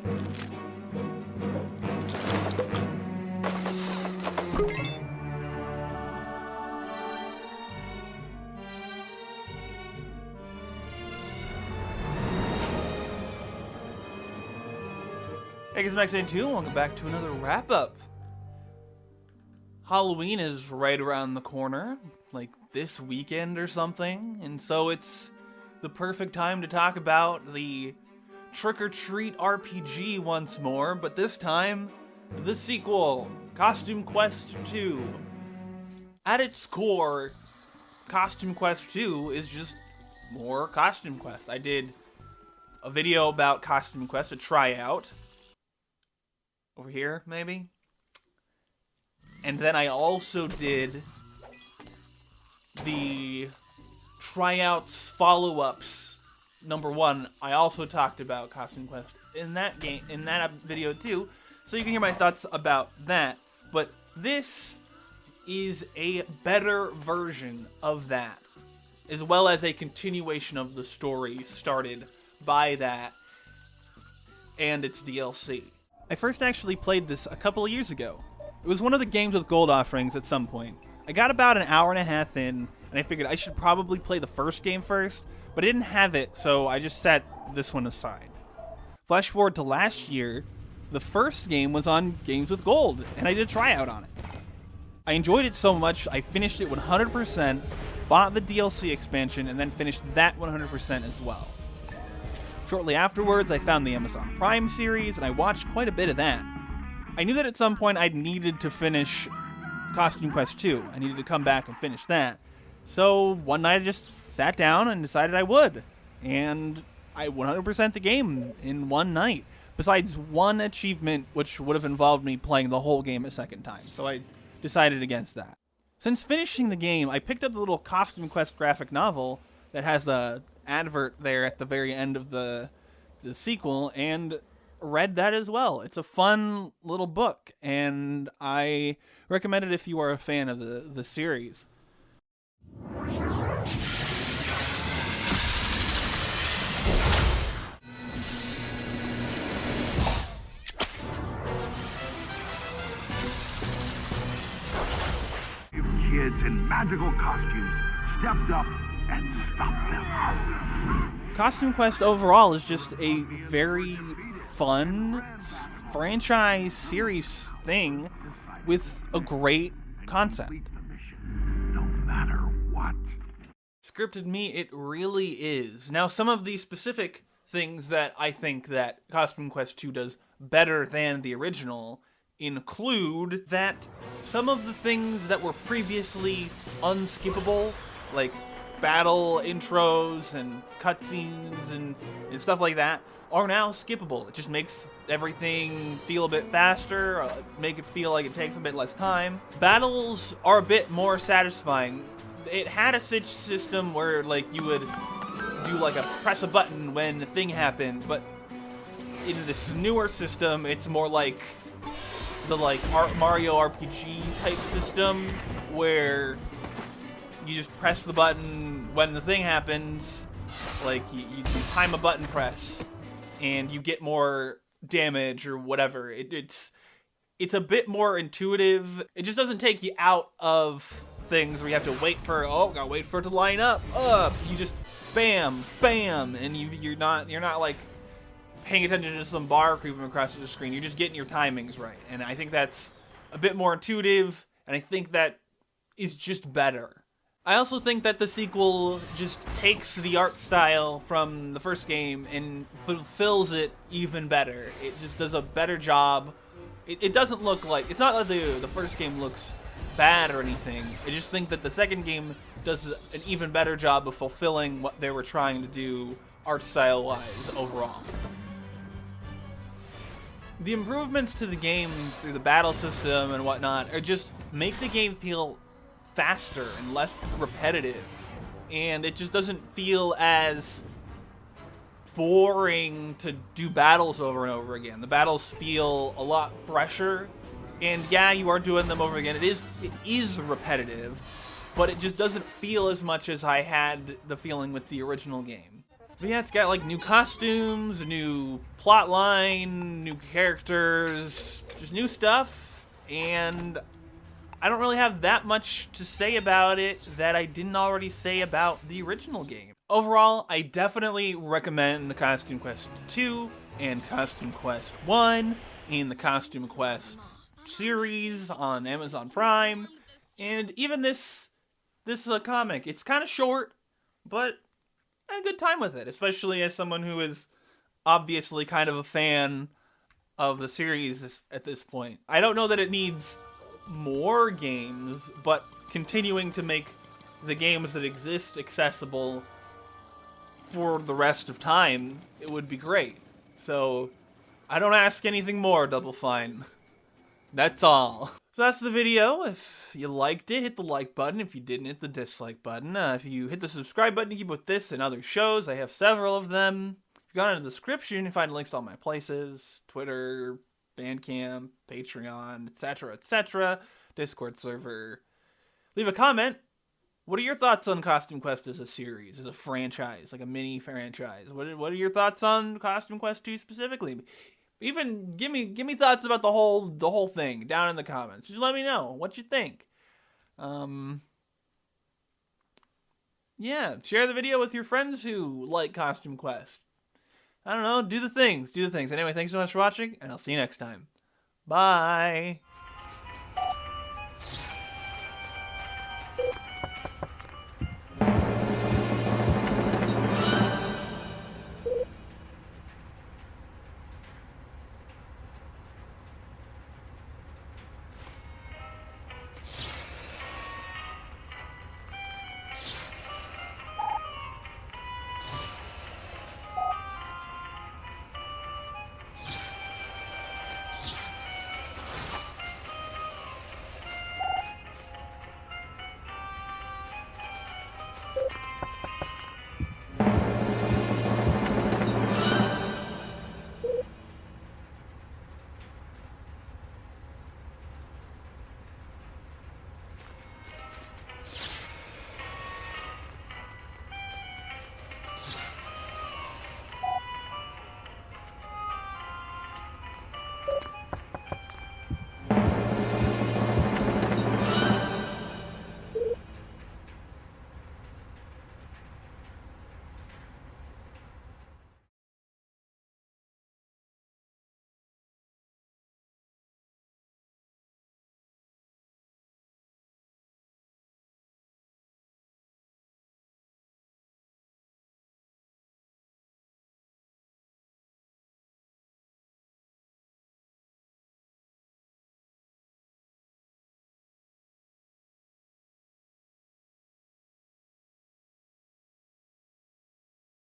Hey guys, Max 2, and welcome back to another wrap-up. Halloween is right around the corner, like this weekend or something, and so it's the perfect time to talk about the Trick or Treat RPG once more, but this time, the sequel, Costume Quest 2. At its core, Costume Quest 2 is just more Costume Quest. I did a video about Costume Quest, a tryout, over here, maybe. And then I also did the tryouts follow-ups. Number 1, I also talked about Costume Quest in that video too, so you can hear my thoughts about that. But this is a better version of that, as well as a continuation of the story started by that and its DLC. I first actually played this a couple of years ago. It was one of the games with gold offerings at some point. I got about an hour and a half in, and I figured I should probably play the first game first, but I didn't have it, so I just set this one aside. Flash forward to last year, the first game was on Games with Gold, and I did a tryout on it. I enjoyed it so much, I finished it 100%, bought the DLC expansion, and then finished that 100% as well. Shortly afterwards, I found the Amazon Prime series, and I watched quite a bit of that. I knew that at some point I'd needed to finish Costume Quest 2. I needed to come back and finish that. So one night I just sat down and decided I would. And I 100% the game in one night. Besides one achievement, which would have involved me playing the whole game a second time. So I decided against that. Since finishing the game, I picked up the little Costume Quest graphic novel that has a advert there at the very end of the sequel, and read that as well. It's a fun little book, and I recommend it if you are a fan of the series. Kids in magical costumes stepped up and stopped them. Costume Quest overall is just a very fun franchise series thing with a great concept. No matter what. Scripted me, it really is. Now, some of the specific things that I think that Costume Quest 2 does better than the original include that some of the things that were previously unskippable, like battle intros and cutscenes and stuff like that, are now skippable. It just makes everything feel a bit faster, make it feel like it takes a bit less time. Battles are a bit more satisfying. It had a system where like you would do like a press a button when a thing happened, but in this newer system, it's more like the Mario RPG type system where you just press the button when the thing happens, like you time a button press and you get more damage or whatever. It's a bit more intuitive. It just doesn't take you out of things where you have to wait for, gotta wait for it to line up. You just bam, bam, and you're not like paying attention to some bar creeping across the screen. You're just getting your timings right. And I think that's a bit more intuitive, and I think that is just better. I also think that the sequel just takes the art style from the first game and fulfills it even better. It just does a better job. It doesn't look like, it's not like the first game looks bad or anything. I just think that the second game does an even better job of fulfilling what they were trying to do art style wise overall. The improvements to the game through the battle system and whatnot are just make the game feel faster and less repetitive, and it just doesn't feel as boring to do battles over and over again. The battles feel a lot fresher, and yeah, you are doing them over again. It is repetitive, but it just doesn't feel as much as I had the feeling with the original game. But yeah, it's got like new costumes, a new plot line, new characters, just new stuff, and I don't really have that much to say about it that I didn't already say about the original game. Overall, I definitely recommend the Costume Quest 2 and Costume Quest 1 and the Costume Quest series on Amazon Prime, and even this comic. It's kind of short, but I had a good time with it, especially as someone who is obviously kind of a fan of the series at this point. I don't know that it needs more games, but continuing to make the games that exist accessible for the rest of time, it would be great. So, I don't ask anything more, Double Fine. That's all. So that's the video. If you liked it, hit the like button. If you didn't, hit the dislike button. If you hit the subscribe button to keep with this and other shows, I have several of them. If you go in the description, you find links to all my places. Twitter, Bandcamp, Patreon, etc., etc., Discord server. Leave a comment. What are your thoughts on Costume Quest as a series, as a franchise, like a mini franchise? What are your thoughts on Costume Quest 2 specifically? Even give me thoughts about the whole thing down in the comments. Just let me know what you think. Yeah, share the video with your friends who like Costume Quest. I don't know, do the things. Anyway, thanks so much for watching, and I'll see you next time. Bye.